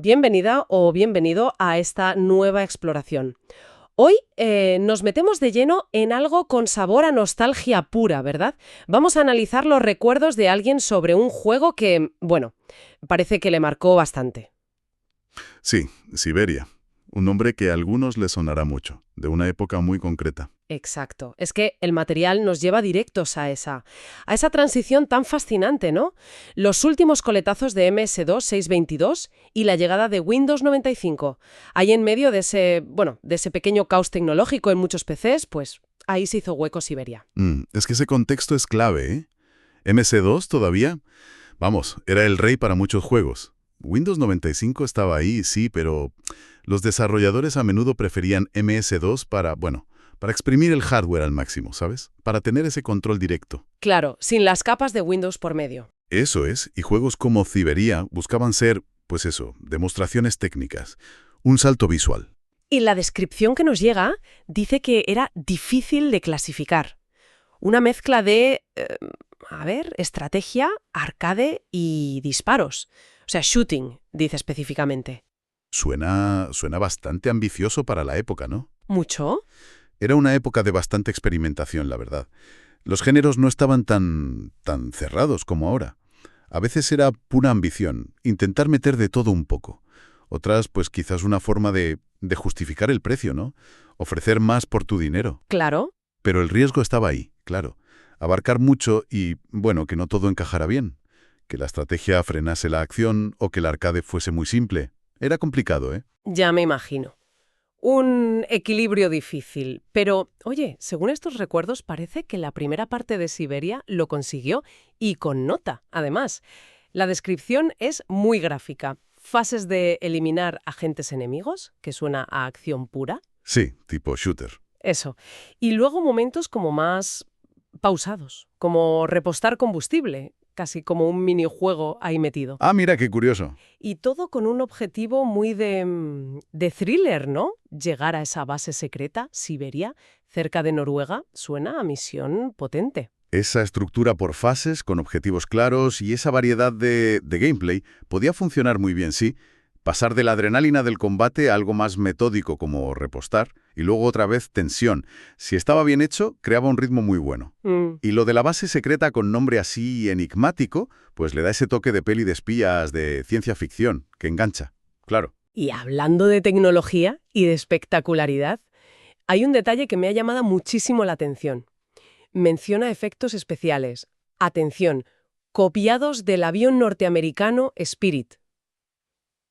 Bienvenida o bienvenido a esta nueva exploración. Hoy nos metemos de lleno en algo con sabor a nostalgia pura, ¿verdad? Vamos a analizar los recuerdos de alguien sobre un juego que, bueno, parece que le marcó bastante. Sí, Siberia. Un nombre que a algunos les sonará mucho, de una época muy concreta. Exacto. Es que el material nos lleva directos a esa transición tan fascinante, ¿no? Los últimos coletazos de MS2 622 y la llegada de Windows 95. Ahí en medio de ese pequeño caos tecnológico en muchos PCs, pues ahí se hizo hueco Siberia. Es que ese contexto es clave, ¿eh? MS2 todavía, vamos, era el rey para muchos juegos. Windows 95 estaba ahí, sí, pero los desarrolladores a menudo preferían MS2 para exprimir el hardware al máximo, ¿sabes? Para tener ese control directo. Claro, sin las capas de Windows por medio. Eso es, y juegos como Siberia buscaban ser, pues eso, demostraciones técnicas, un salto visual. Y la descripción que nos llega dice que era difícil de clasificar. Una mezcla de, estrategia, arcade y disparos. O sea, shooting, dice específicamente. Suena bastante ambicioso para la época, ¿no? ¿Mucho? Era una época de bastante experimentación, la verdad. Los géneros no estaban tan cerrados como ahora. A veces era pura ambición, intentar meter de todo un poco. Otras, pues quizás una forma de justificar el precio, ¿no? Ofrecer más por tu dinero. Claro. Pero el riesgo estaba ahí, claro. Abarcar mucho y, bueno, que no todo encajara bien. Que la estrategia frenase la acción o que el arcade fuese muy simple. Era complicado, ¿eh? Ya me imagino. Un equilibrio difícil. Pero, oye, según estos recuerdos, parece que la primera parte de Siberia lo consiguió y con nota, además. La descripción es muy gráfica. Fases de eliminar agentes enemigos, que suena a acción pura. Sí, tipo shooter. Eso. Y luego momentos como más pausados, como repostar combustible, casi como un minijuego ahí metido. Ah, mira, qué curioso. Y todo con un objetivo muy de thriller, ¿no? Llegar a esa base secreta, Siberia, cerca de Noruega, suena a misión potente. Esa estructura por fases, con objetivos claros y esa variedad de gameplay podía funcionar muy bien, sí. Pasar de la adrenalina del combate a algo más metódico como repostar y luego otra vez tensión. Si estaba bien hecho, creaba un ritmo muy bueno. Y lo de la base secreta con nombre así enigmático, pues le da ese toque de peli de espías de ciencia ficción, que engancha. Claro. Y hablando de tecnología y de espectacularidad, hay un detalle que me ha llamado muchísimo la atención. Menciona efectos especiales. Atención, copiados del avión norteamericano Spirit.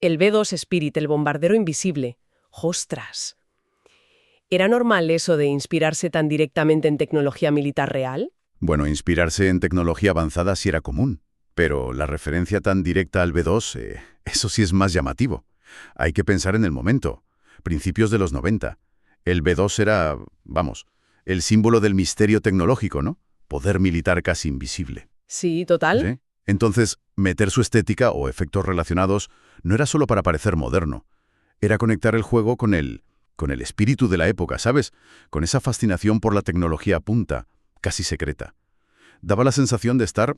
El B-2 Spirit, el bombardero invisible. ¡Ostras! ¿Era normal eso de inspirarse tan directamente en tecnología militar real? Bueno, inspirarse en tecnología avanzada sí era común, pero la referencia tan directa al B2, eso sí es más llamativo. Hay que pensar en el momento, principios de los 90. El B2 era, vamos, el símbolo del misterio tecnológico, ¿no? Poder militar casi invisible. Sí, total. ¿Sí? Entonces, meter su estética o efectos relacionados no era solo para parecer moderno. Era conectar el juego con el espíritu de la época, ¿sabes? Con esa fascinación por la tecnología punta, casi secreta. Daba la sensación de estar,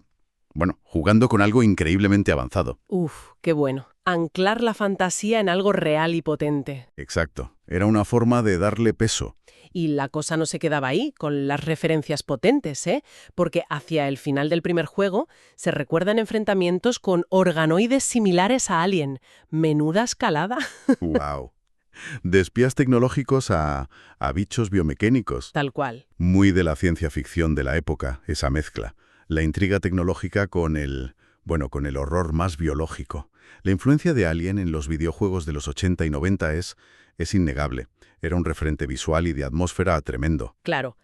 bueno, jugando con algo increíblemente avanzado. Uf, qué bueno. Anclar la fantasía en algo real y potente. Exacto. Era una forma de darle peso. Y la cosa no se quedaba ahí, con las referencias potentes, ¿eh? Porque hacia el final del primer juego se recuerdan enfrentamientos con organoides similares a Alien. Menuda escalada. ¡Wow! De espías tecnológicos a bichos biomecánicos. Tal cual. Muy de la ciencia ficción de la época, esa mezcla. La intriga tecnológica con con el horror más biológico. La influencia de Alien en los videojuegos de los 80 y 90 es innegable. Era un referente visual y de atmósfera tremendo. Claro.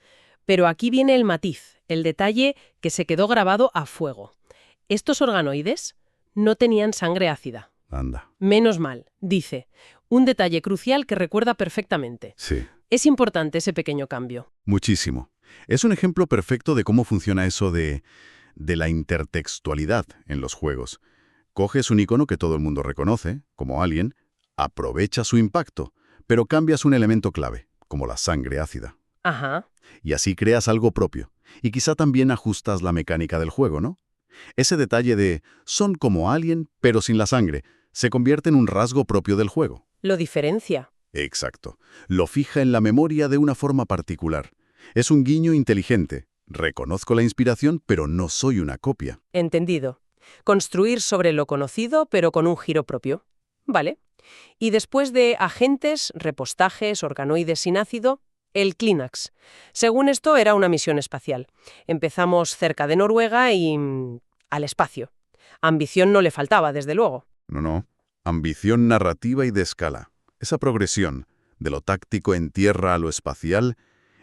Pero aquí viene el matiz, el detalle que se quedó grabado a fuego. Estos organoides no tenían sangre ácida. Anda. Menos mal, dice. Un detalle crucial que recuerda perfectamente. Sí. Es importante ese pequeño cambio. Muchísimo. Es un ejemplo perfecto de cómo funciona eso de la intertextualidad en los juegos. Coges un icono que todo el mundo reconoce, como Alien, aprovecha su impacto, pero cambias un elemento clave, como la sangre ácida. Ajá. Y así creas algo propio. Y quizá también ajustas la mecánica del juego, ¿no? Ese detalle de son como Alien, pero sin la sangre, se convierte en un rasgo propio del juego. Lo diferencia. Exacto. Lo fija en la memoria de una forma particular. Es un guiño inteligente. Reconozco la inspiración, pero no soy una copia. Entendido. Construir sobre lo conocido, pero con un giro propio. Vale. Y después de agentes, repostajes, organoides sin ácido, el clímax. Según esto, era una misión espacial. Empezamos cerca de Noruega y al espacio. Ambición no le faltaba, desde luego. No. Ambición narrativa y de escala. Esa progresión, de lo táctico en tierra a lo espacial,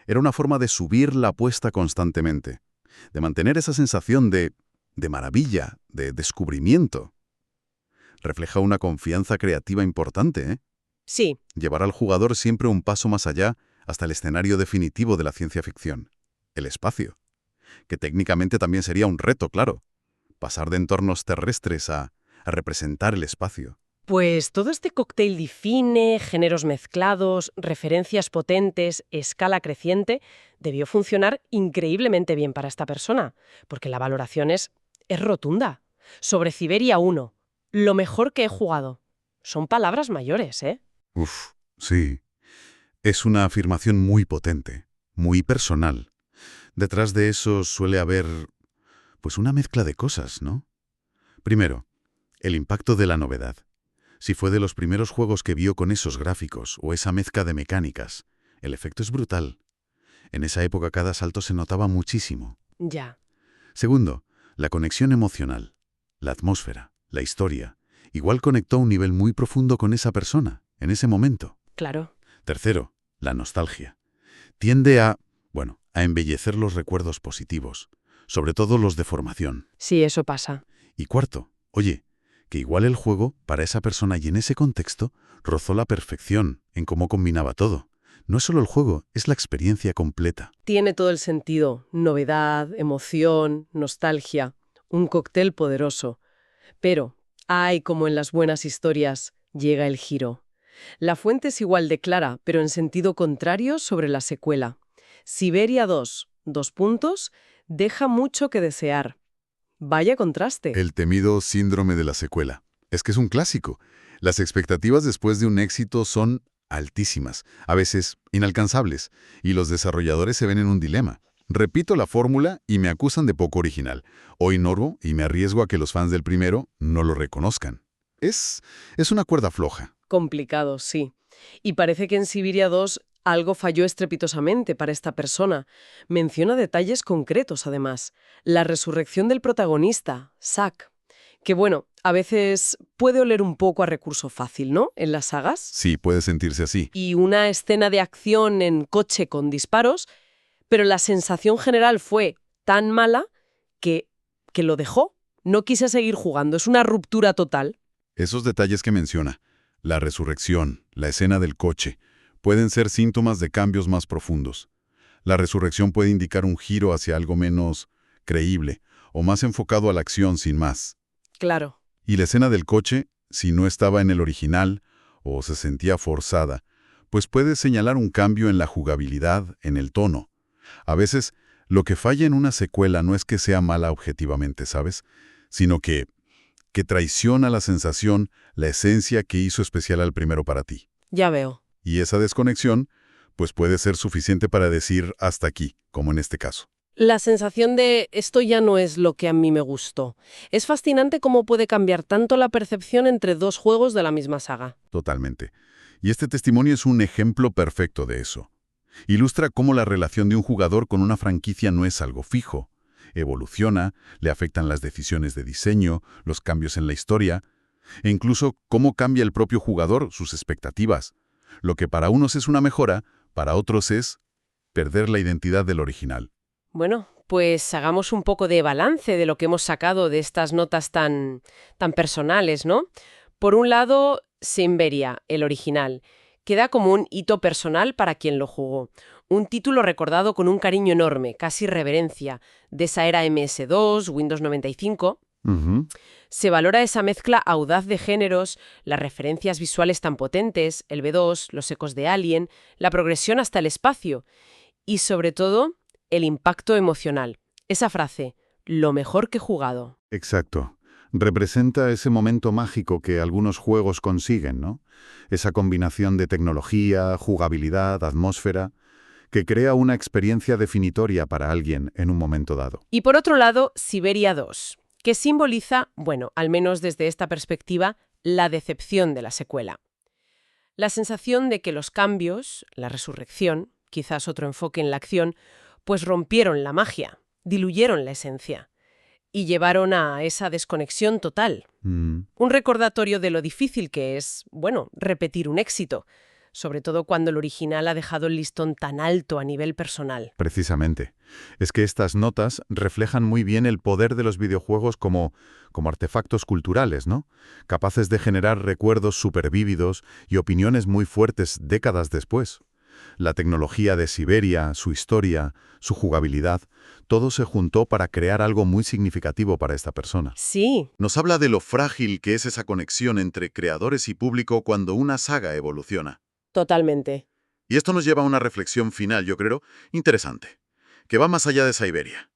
era una forma de subir la apuesta constantemente, de mantener esa sensación de maravilla, de descubrimiento. Refleja una confianza creativa importante, ¿eh? Sí, Llevar al jugador siempre un paso más allá hasta el escenario definitivo de la ciencia ficción, el espacio, que técnicamente también sería un reto, claro, pasar de entornos terrestres a representar el espacio. pues todo este cóctel define, géneros mezclados, referencias potentes, escala creciente, debió funcionar increíblemente bien para esta persona, porque la valoración es rotunda. Sobre Siberia 1, lo mejor que he jugado. Son palabras mayores, ¿eh? Uf, sí. Es una afirmación muy potente, muy personal. Detrás de eso suele haber, pues, una mezcla de cosas, ¿no? Primero, el impacto de la novedad. Si fue de los primeros juegos que vio con esos gráficos o esa mezcla de mecánicas, el efecto es brutal. En esa época cada salto se notaba muchísimo. Ya, Segundo, la conexión emocional, la atmósfera, la historia. Igual conectó a un nivel muy profundo con esa persona, en ese momento. claro. Tercero, la nostalgia. Tiende a embellecer los recuerdos positivos, sobre todo los de formación. Sí, eso pasa. Y cuarto, oye, que igual el juego, para esa persona y en ese contexto, rozó la perfección en cómo combinaba todo. No es solo el juego, es la experiencia completa. Tiene todo el sentido. Novedad, emoción, nostalgia. Un cóctel poderoso. Pero, ay, como en las buenas historias, llega el giro. La fuente es igual de clara, pero en sentido contrario sobre la secuela. Siberia 2, dos puntos, deja mucho que desear. Vaya contraste. El temido síndrome de la secuela. Es que es un clásico. Las expectativas después de un éxito son altísimas, a veces inalcanzables, y los desarrolladores se ven en un dilema. Repito la fórmula y me acusan de poco original. O innovo y me arriesgo a que los fans del primero no lo reconozcan. Es una cuerda floja. Complicado, sí. Y parece que en Siberia 2 algo falló estrepitosamente para esta persona. Menciona detalles concretos, además. La resurrección del protagonista, Zack. Que bueno, a veces puede oler un poco a recurso fácil, ¿no? En las sagas. Sí, puede sentirse así. Y una escena de acción en coche con disparos, pero la sensación general fue tan mala que lo dejó. No quise seguir jugando. Es una ruptura total. Esos detalles que menciona, la resurrección, la escena del coche, pueden ser síntomas de cambios más profundos. La resurrección puede indicar un giro hacia algo menos creíble o más enfocado a la acción sin más. Claro. Y la escena del coche, si no estaba en el original o se sentía forzada, pues puede señalar un cambio en la jugabilidad, en el tono. A veces, lo que falla en una secuela no es que sea mala objetivamente, ¿sabes? Sino que traiciona la sensación, la esencia que hizo especial al primero para ti. Ya veo. Y esa desconexión, pues puede ser suficiente para decir hasta aquí, como en este caso. La sensación de esto ya no es lo que a mí me gustó. Es fascinante cómo puede cambiar tanto la percepción entre dos juegos de la misma saga. Totalmente. Y este testimonio es un ejemplo perfecto de eso. Ilustra cómo la relación de un jugador con una franquicia no es algo fijo. Evoluciona, le afectan las decisiones de diseño, los cambios en la historia, e incluso cómo cambia el propio jugador, sus expectativas. Lo que para unos es una mejora, para otros es perder la identidad del original. Bueno, pues hagamos un poco de balance de lo que hemos sacado de estas notas tan personales, ¿no? Por un lado, Siberia, el original, queda como un hito personal para quien lo jugó. Un título recordado con un cariño enorme, casi reverencia, de esa era MS2, Windows 95. Se valora esa mezcla audaz de géneros, las referencias visuales tan potentes, el B2, los ecos de Alien, la progresión hasta el espacio y, sobre todo, el impacto emocional. Esa frase, lo mejor que he jugado. Exacto. Representa ese momento mágico que algunos juegos consiguen, ¿no? Esa combinación de tecnología, jugabilidad, atmósfera, que crea una experiencia definitoria para alguien en un momento dado. Y por otro lado, Siberia 2, que simboliza, bueno, al menos desde esta perspectiva, la decepción de la secuela. La sensación de que los cambios, la resurrección, quizás otro enfoque en la acción, pues rompieron la magia, diluyeron la esencia y llevaron a esa desconexión total. Un recordatorio de lo difícil que es, bueno, repetir un éxito, sobre todo cuando el original ha dejado el listón tan alto a nivel personal. Precisamente. Es que estas notas reflejan muy bien el poder de los videojuegos como artefactos culturales, ¿no? Capaces de generar recuerdos supervívidos y opiniones muy fuertes décadas después. La tecnología de Siberia, su historia, su jugabilidad, todo se juntó para crear algo muy significativo para esta persona. Sí, Nos habla de lo frágil que es esa conexión entre creadores y público cuando una saga evoluciona. totalmente. Y esto nos lleva a una reflexión final, yo creo, interesante, que va más allá de Siberia.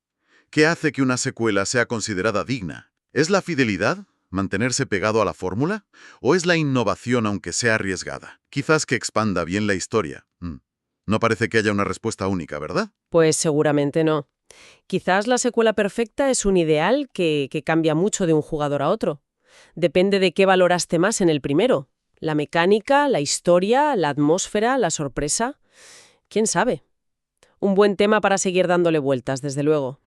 ¿Qué hace que una secuela sea considerada digna? ¿Es la fidelidad? ¿Mantenerse pegado a la fórmula? ¿O es la innovación aunque sea arriesgada? Quizás que expanda bien la historia. No parece que haya una respuesta única, ¿verdad? Pues seguramente no. Quizás la secuela perfecta es un ideal que cambia mucho de un jugador a otro. Depende de qué valoraste más en el primero. La mecánica, la historia, la atmósfera, la sorpresa. ¿Quién sabe? Un buen tema para seguir dándole vueltas, desde luego.